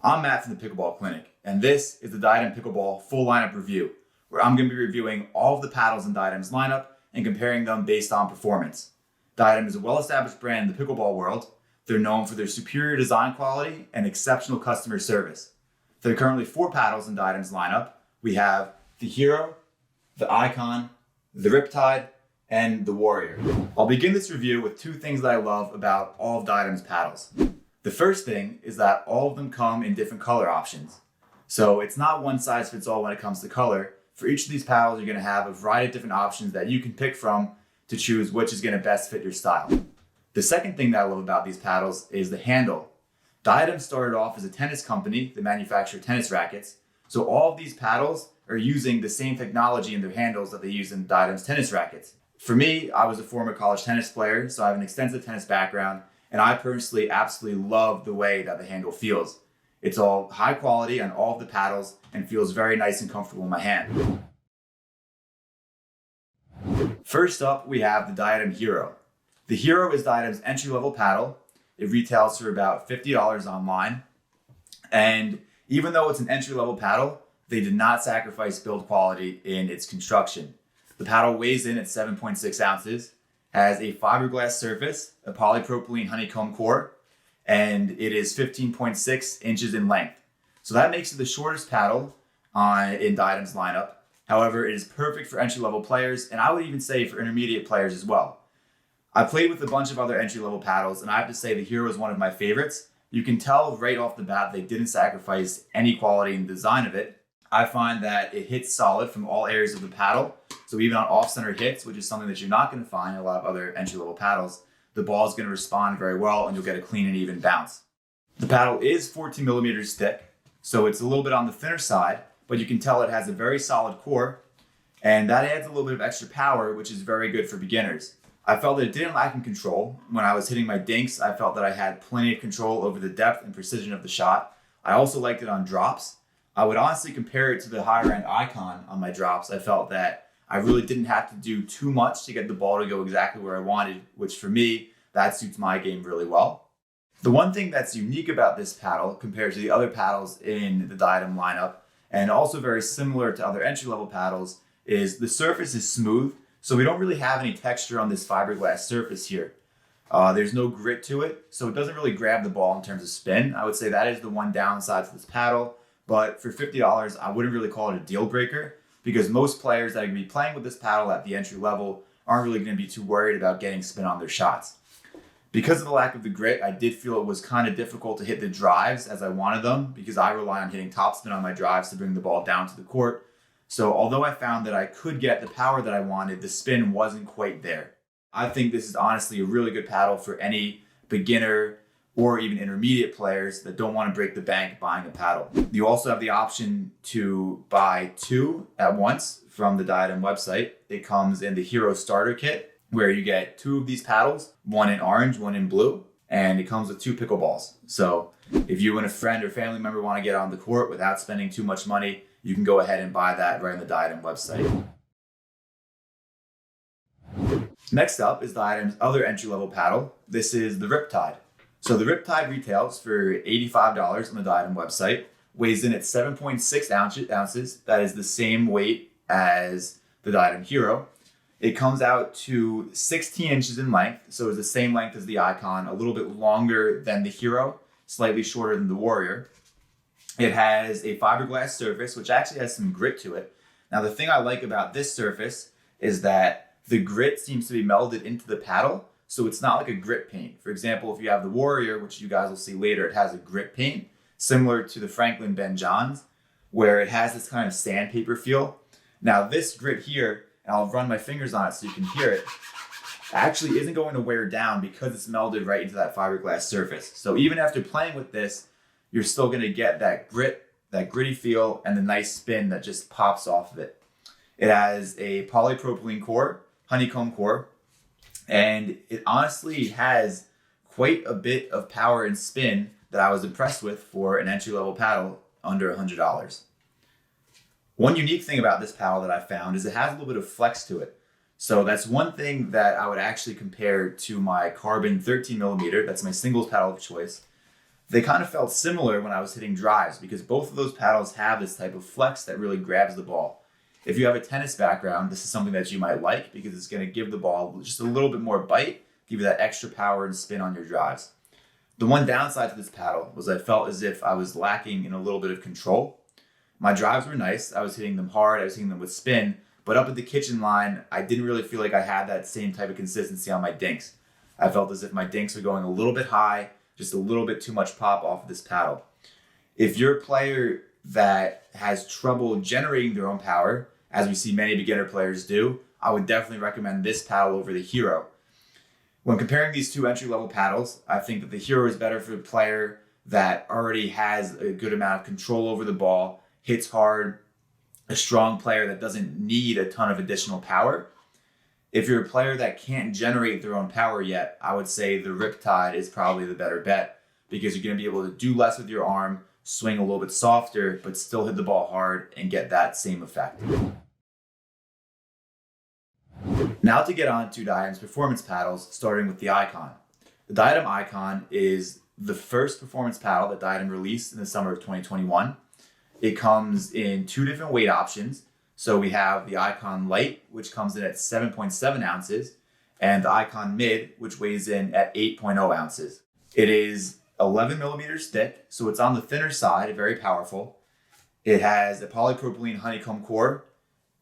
I'm Matt from the Pickleball Clinic, and this is the Diadem Pickleball full lineup review, where I'm going to be reviewing all of the paddles in Diadem's lineup and comparing them based on performance. Diadem is a well-established brand in the pickleball world. They're known for their superior design quality and exceptional customer service. There are currently 4 paddles in Diadem's lineup. We have the Hero, the Icon, the Riptide, and the Warrior. I'll begin this review with 2 things that I love about all of Diadem's paddles. The first thing is that all of them come in different color options. So it's not one size fits all when it comes to color. For each of these paddles, you're going to have a variety of different options that you can pick from to choose which is going to best fit your style. The second thing that I love about these paddles is the handle. Diadem started off as a tennis company that manufactured tennis rackets. So all of these paddles are using the same technology in their handles that they use in Diadem's tennis rackets. For me, I was a former college tennis player, so I have an extensive tennis background. And I personally absolutely love the way that the handle feels. It's all high quality on all of the paddles and feels very nice and comfortable in my hand. First up, we have the Diadem Hero. The Hero is Diadem's entry-level paddle. It retails for about $50 online. And even though it's an entry-level paddle, they did not sacrifice build quality in its construction. The paddle weighs in at 7.6 ounces. Has a fiberglass surface, a polypropylene honeycomb core, and it is 15.6 inches in length. So that makes it the shortest paddle in Diadem's lineup. However, it is perfect for entry-level players, and I would even say for intermediate players as well. I played with a bunch of other entry-level paddles, and I have to say the Hero is one of my favorites. You can tell right off the bat they didn't sacrifice any quality in the design of it. I find that it hits solid from all areas of the paddle. So even on off-center hits, which is something that you're not going to find in a lot of other entry-level paddles, the ball is going to respond very well and you'll get a clean and even bounce. The paddle is 14 millimeters thick, so it's a little bit on the thinner side, but you can tell it has a very solid core, and that adds a little bit of extra power, which is very good for beginners. I felt that it didn't lack in control. When I was hitting my dinks, I felt that I had plenty of control over the depth and precision of the shot. I also liked it on drops. I would honestly compare it to the higher end Icon on my drops. I felt that I really didn't have to do too much to get the ball to go exactly where I wanted, which for me, that suits my game really well. The one thing that's unique about this paddle compared to the other paddles in the Diadem lineup, and also very similar to other entry-level paddles, is the surface is smooth, so we don't really have any texture on this fiberglass surface here. There's no grit to it, so it doesn't really grab the ball in terms of spin. I would say that is the one downside to this paddle, but for $50, I wouldn't really call it a deal breaker, because most players that are going to be playing with this paddle at the entry level aren't really going to be too worried about getting spin on their shots. Because of the lack of the grit, I did feel it was kind of difficult to hit the drives as I wanted them, because I rely on hitting topspin on my drives to bring the ball down to the court. So although I found that I could get the power that I wanted, the spin wasn't quite there. I think this is honestly a really good paddle for any beginner or even intermediate players that don't want to break the bank buying a paddle. You also have the option to buy 2 at once from the Diadem website. It comes in the Hero starter kit, where you get 2 of these paddles, one in orange, one in blue, and it comes with 2 pickleballs. So if you and a friend or family member want to get on the court without spending too much money, you can go ahead and buy that right on the Diadem website. Next up is Diadem's other entry-level paddle. This is the Riptide. So the Riptide retails for $85 on the Diadem website, weighs in at 7.6 ounces. That is the same weight as the Diadem Hero. It comes out to 16 inches in length, so it's the same length as the Icon, a little bit longer than the Hero, slightly shorter than the Warrior. It has a fiberglass surface, which actually has some grit to it. Now the thing I like about this surface is that the grit seems to be melded into the paddle, so it's not like a grit paint. For example, if you have the Warrior, which you guys will see later, it has a grit paint, similar to the Franklin Ben Johns, where it has this kind of sandpaper feel. Now this grit here, and I'll run my fingers on it so you can hear it, actually isn't going to wear down because it's melded right into that fiberglass surface. So even after playing with this, you're still going to get that grit, that gritty feel, and the nice spin that just pops off of it. It has a polypropylene core, honeycomb core, and it honestly has quite a bit of power and spin that I was impressed with for an entry-level paddle under $100. One unique thing about this paddle that I found is it has a little bit of flex to it. So that's one thing that I would actually compare to my carbon 13 millimeter. That's my singles paddle of choice. They kind of felt similar when I was hitting drives because both of those paddles have this type of flex that really grabs the ball. If you have a tennis background, this is something that you might like because it's going to give the ball just a little bit more bite, give you that extra power and spin on your drives. The one downside to this paddle was I felt as if I was lacking in a little bit of control. My drives were nice. I was hitting them hard. I was hitting them with spin. But up at the kitchen line, I didn't really feel like I had that same type of consistency on my dinks. I felt as if my dinks were going a little bit high, just a little bit too much pop off of this paddle. If you're a player that has trouble generating their own power, as we see many beginner players do, I would definitely recommend this paddle over the Hero. When comparing these two entry-level paddles, I think that the Hero is better for a player that already has a good amount of control over the ball, hits hard, a strong player that doesn't need a ton of additional power. If you're a player that can't generate their own power yet, I would say the Riptide is probably the better bet because you're going to be able to do less with your arm, swing a little bit softer, but still hit the ball hard and get that same effect. Now to get on to Diadem's performance paddles, starting with the Icon. The Diadem Icon is the first performance paddle that Diadem released in the summer of 2021. It comes in two different weight options. So we have the Icon Light, which comes in at 7.7 ounces, and the Icon Mid, which weighs in at 8.0 ounces. It is 11 millimeters thick, so it's on the thinner side, very powerful. It has a polypropylene honeycomb core,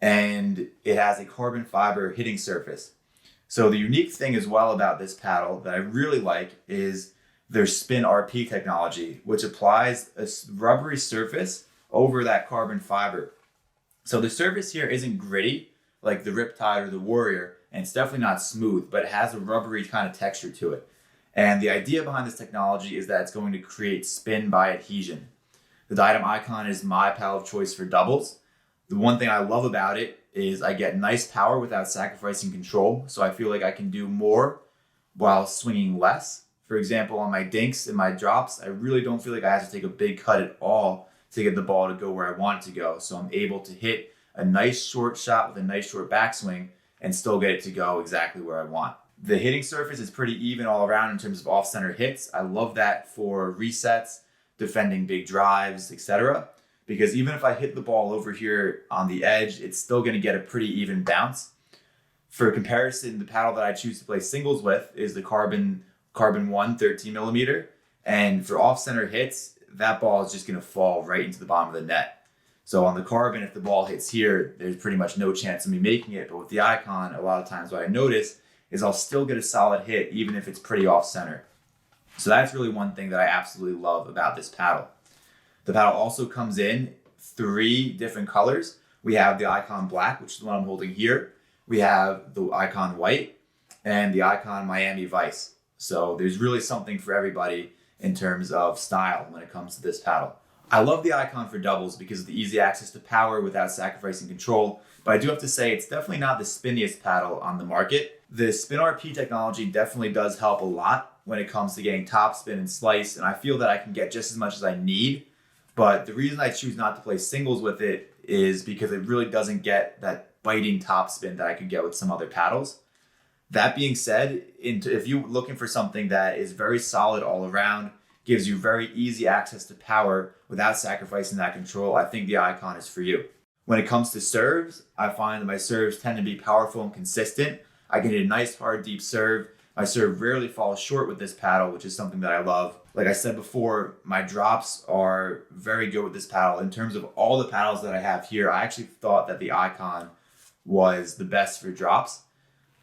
and it has a carbon fiber hitting surface. So the unique thing as well about this paddle that I really like is their Spin RP technology, which applies a rubbery surface over that carbon fiber. So the surface here isn't gritty like the Riptide or the Warrior, and it's definitely not smooth, but it has a rubbery kind of texture to it. And the idea behind this technology is that it's going to create spin by adhesion. The Diadem Icon is my paddle of choice for doubles. The one thing I love about it is I get nice power without sacrificing control, so I feel like I can do more while swinging less. For example, on my dinks and my drops, I really don't feel like I have to take a big cut at all to get the ball to go where I want it to go. So I'm able to hit a nice short shot with a nice short backswing and still get it to go exactly where I want. The hitting surface is pretty even all around in terms of off-center hits. I love that for resets, defending big drives, etc. Because even if I hit the ball over here on the edge, it's still going to get a pretty even bounce. For comparison, the paddle that I choose to play singles with is the Carbon 1 13 millimeter. And for off-center hits, that ball is just going to fall right into the bottom of the net. So on the Carbon, if the ball hits here, there's pretty much no chance of me making it. But with the Icon, a lot of times what I notice is I'll still get a solid hit even if it's pretty off-center. So that's really one thing that I absolutely love about this paddle. The paddle also comes in 3 different colors. We have the Icon Black, which is the one I'm holding here. We have the Icon White and the Icon Miami Vice. So there's really something for everybody in terms of style when it comes to this paddle. I love the Icon for doubles because of the easy access to power without sacrificing control, but I do have to say it's definitely not the spinniest paddle on the market. The Spin RP technology definitely does help a lot when it comes to getting top spin and slice, and I feel that I can get just as much as I need, but the reason I choose not to play singles with it is because it really doesn't get that biting top spin that I could get with some other paddles. That being said, if you're looking for something that is very solid all around, gives you very easy access to power without sacrificing that control, I think the Icon is for you. When it comes to serves, I find that my serves tend to be powerful and consistent. I can hit a nice, hard, deep serve. My serve rarely falls short with this paddle, which is something that I love. Like I said before, my drops are very good with this paddle. In terms of all the paddles that I have here, I actually thought that the Icon was the best for drops.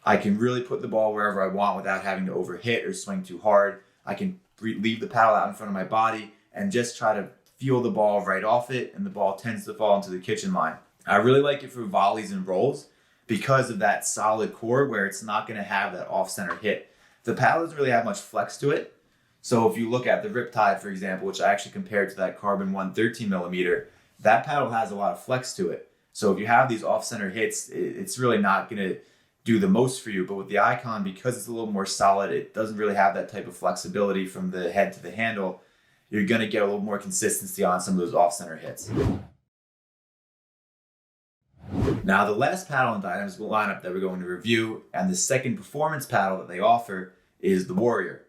I can really put the ball wherever I want without having to overhit or swing too hard. I can leave the paddle out in front of my body and just try to feel the ball right off it, and the ball tends to fall into the kitchen line. I really like it for volleys and rolls because of that solid core where it's not going to have that off-center hit. The paddle doesn't really have much flex to it. So if you look at the Riptide, for example, which I actually compared to that Carbon 1 13 millimeter, that paddle has a lot of flex to it. So if you have these off-center hits, it's really not going to do the most for you. But with the Icon, because it's a little more solid, it doesn't really have that type of flexibility from the head to the handle. You're going to get a little more consistency on some of those off-center hits. Now, the last paddle in Diadem's lineup that we're going to review, and the second performance paddle that they offer, is the Warrior.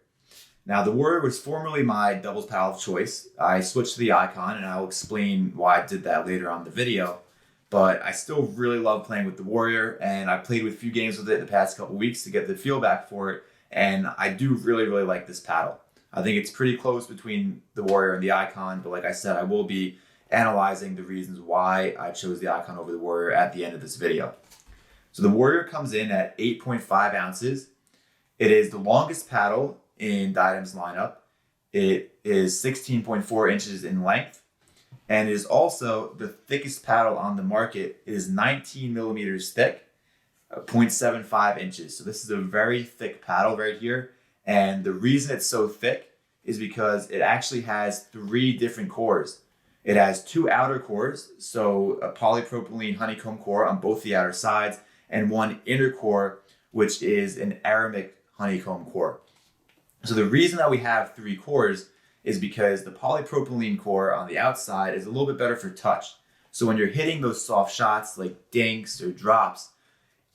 Now, the Warrior was formerly my doubles paddle of choice. I switched to the Icon, and I'll explain why I did that later on in the video. But I still really love playing with the Warrior, and I played with a few games with it the past couple weeks to get the feel back for it, and I do really, really like this paddle. I think it's pretty close between the Warrior and the Icon, but like I said, I will be analyzing the reasons why I chose the Icon over the Warrior at the end of this video. So the Warrior comes in at 8.5 ounces. It is the longest paddle in Diadem's lineup. It is 16.4 inches in length, and it is also the thickest paddle on the market. It is 19 millimeters thick, 0.75 inches. So this is a very thick paddle right here. And the reason it's so thick is because it actually has 3 different cores. It has 2 outer cores, so a polypropylene honeycomb core on both the outer sides, and 1 inner core, which is an aramid honeycomb core. So the reason that we have 3 cores is because the polypropylene core on the outside is a little bit better for touch. So when you're hitting those soft shots like dinks or drops,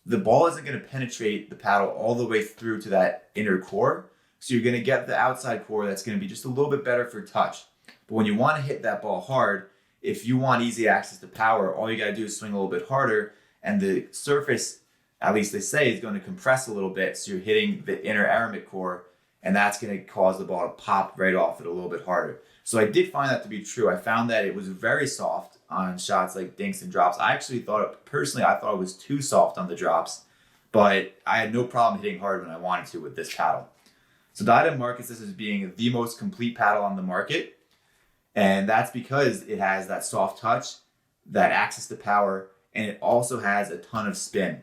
the ball isn't going to penetrate the paddle all the way through to that inner core. So you're going to get the outside core that's going to be just a little bit better for touch. But when you want to hit that ball hard, if you want easy access to power, all you got to do is swing a little bit harder, and the surface, at least they say, is going to compress a little bit. So you're hitting the inner aramid core, and that's going to cause the ball to pop right off it a little bit harder. So I did find that to be true. I found that it was very soft on shots like dinks and drops. I actually thought, personally, I thought it was too soft on the drops, but I had no problem hitting hard when I wanted to with this paddle. So Diadem markets this as being the most complete paddle on the market, and that's because it has that soft touch, that access to power, and it also has a ton of spin.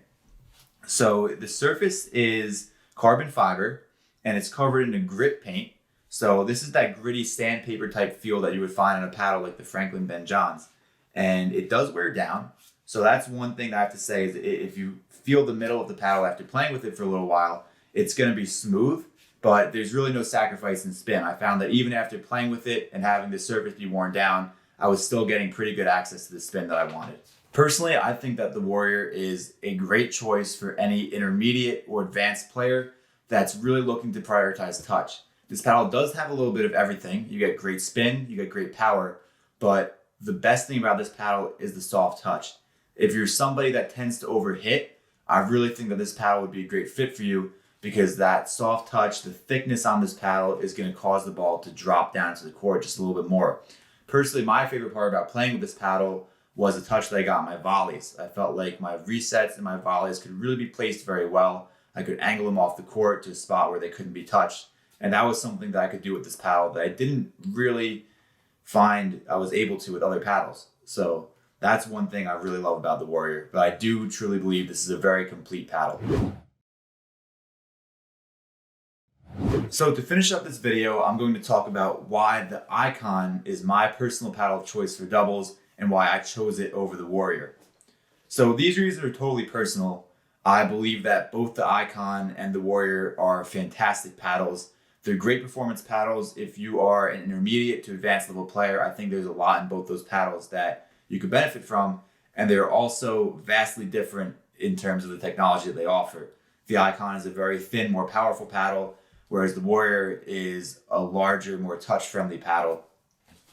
So the surface is carbon fiber, and it's covered in a grit paint. So this is that gritty sandpaper type feel that you would find on a paddle like the Franklin Ben Johns. And it does wear down. So that's one thing that I have to say is if you feel the middle of the paddle after playing with it for a little while, it's going to be smooth, but there's really no sacrifice in spin. I found that even after playing with it and having the surface be worn down, I was still getting pretty good access to the spin that I wanted. Personally, I think that the Warrior is a great choice for any intermediate or advanced player that's really looking to prioritize touch. This paddle does have a little bit of everything. You get great spin, you get great power, but the best thing about this paddle is the soft touch. If you're somebody that tends to overhit, I really think that this paddle would be a great fit for you, because that soft touch, the thickness on this paddle is going to cause the ball to drop down to the court just a little bit more. Personally, my favorite part about playing with this paddle was the touch that I got on my volleys. I felt like my resets and my volleys could really be placed very well. I could angle them off the court to a spot where they couldn't be touched. And that was something that I could do with this paddle that I didn't really find I was able to with other paddles. So that's one thing I really love about the Warrior. But I do truly believe this is a very complete paddle. So to finish up this video, I'm going to talk about why the Icon is my personal paddle of choice for doubles and why I chose it over the Warrior. So these reasons are totally personal. I believe that both the Icon and the Warrior are fantastic paddles. They're great performance paddles. If you are an intermediate to advanced level player, I think there's a lot in both those paddles that you could benefit from. And they're also vastly different in terms of the technology that they offer. The Icon is a very thin, more powerful paddle, whereas the Warrior is a larger, more touch-friendly paddle.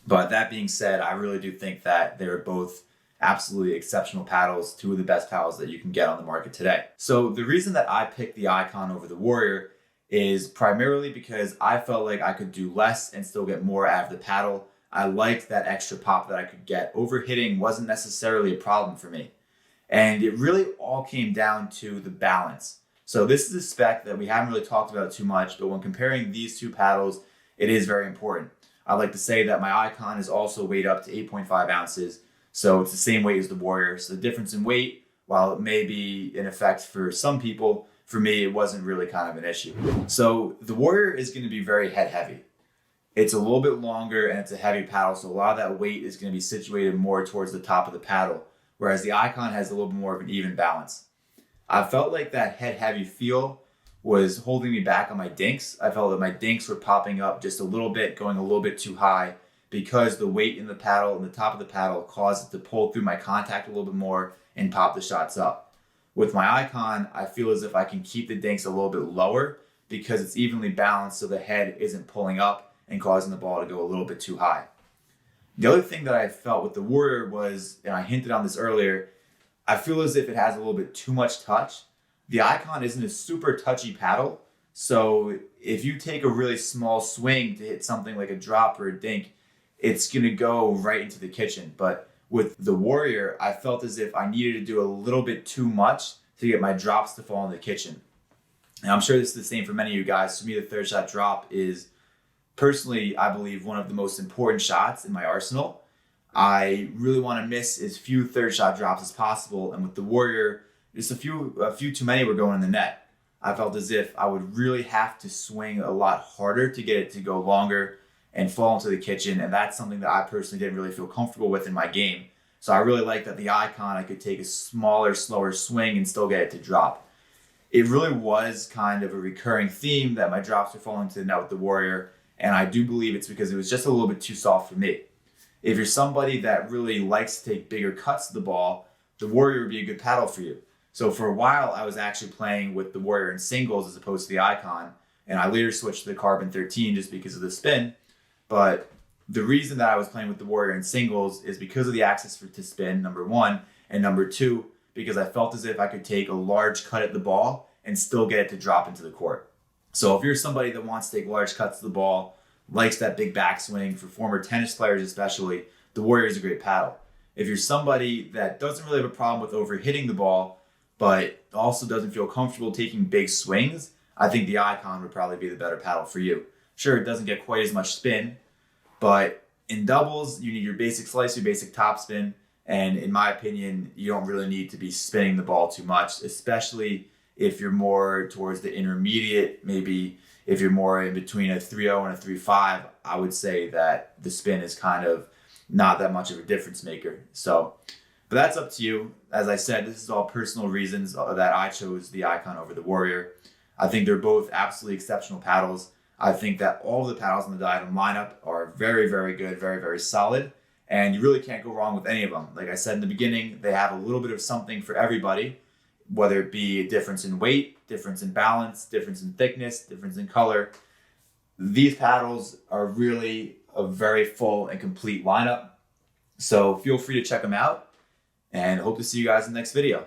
But that being said, I really do think that they're both absolutely exceptional paddles, 2 of the best paddles that you can get on the market today. So the reason that I picked the Icon over the Warrior is primarily because I felt like I could do less and still get more out of the paddle. I liked that extra pop that I could get. Overhitting wasn't necessarily a problem for me. And it really all came down to the balance. So this is a spec that we haven't really talked about too much, but when comparing these 2 paddles, it is very important. I like to say that my Icon is also weighed up to 8.5 ounces. So it's the same weight as the Warrior. So the difference in weight, while it may be in effect for some people, for me, it wasn't really kind of an issue. So the Warrior is going to be very head heavy. It's a little bit longer and it's a heavy paddle, so a lot of that weight is going to be situated more towards the top of the paddle, whereas the Icon has a little bit more of an even balance. I felt like that head heavy feel was holding me back on my dinks. I felt that my dinks were popping up just a little bit, going a little bit too high, because the weight in the paddle and the top of the paddle caused it to pull through my contact a little bit more and pop the shots up. With my Icon, I feel as if I can keep the dinks a little bit lower because it's evenly balanced so the head isn't pulling up and causing the ball to go a little bit too high. The other thing that I felt with the Warrior was, and I hinted on this earlier, I feel as if it has a little bit too much touch. The Icon isn't a super touchy paddle, so if you take a really small swing to hit something like a drop or a dink, it's going to go right into the kitchen. But with the Warrior, I felt as if I needed to do a little bit too much to get my drops to fall in the kitchen. And I'm sure this is the same for many of you guys. To me, the third shot drop is personally, I believe, one of the most important shots in my arsenal. I really want to miss as few third shot drops as possible. And with the Warrior, just a few too many were going in the net. I felt as if I would really have to swing a lot harder to get it to go longer and fall into the kitchen. And that's something that I personally didn't really feel comfortable with in my game. So I really like that the Icon, I could take a smaller, slower swing and still get it to drop. It really was kind of a recurring theme that my drops were falling to the net with the Warrior. And I do believe it's because it was just a little bit too soft for me. If you're somebody that really likes to take bigger cuts to the ball, the Warrior would be a good paddle for you. So for a while, I was actually playing with the Warrior in singles as opposed to the Icon. And I later switched to the Carbon 13 just because of the spin. But the reason that I was playing with the Warrior in singles is because of the access to spin, number one. And number two, because I felt as if I could take a large cut at the ball and still get it to drop into the court. So if you're somebody that wants to take large cuts to the ball, likes that big backswing, for former tennis players especially, the Warrior is a great paddle. If you're somebody that doesn't really have a problem with overhitting the ball, but also doesn't feel comfortable taking big swings, I think the Icon would probably be the better paddle for you. Sure, it doesn't get quite as much spin, but in doubles, you need your basic slice, your basic topspin, and in my opinion, you don't really need to be spinning the ball too much, especially if you're more towards the intermediate. Maybe if you're more in between a 3-0 and a 3-5, I would say that the spin is kind of not that much of a difference maker. So, but that's up to you. As I said, this is all personal reasons that I chose the Icon over the Warrior. I think they're both absolutely exceptional paddles. I think that all of the paddles in the Diadem lineup are very, very good, very, very solid. And you really can't go wrong with any of them. Like I said in the beginning, they have a little bit of something for everybody, whether it be a difference in weight, difference in balance, difference in thickness, difference in color. These paddles are really a very full and complete lineup. So feel free to check them out, and hope to see you guys in the next video.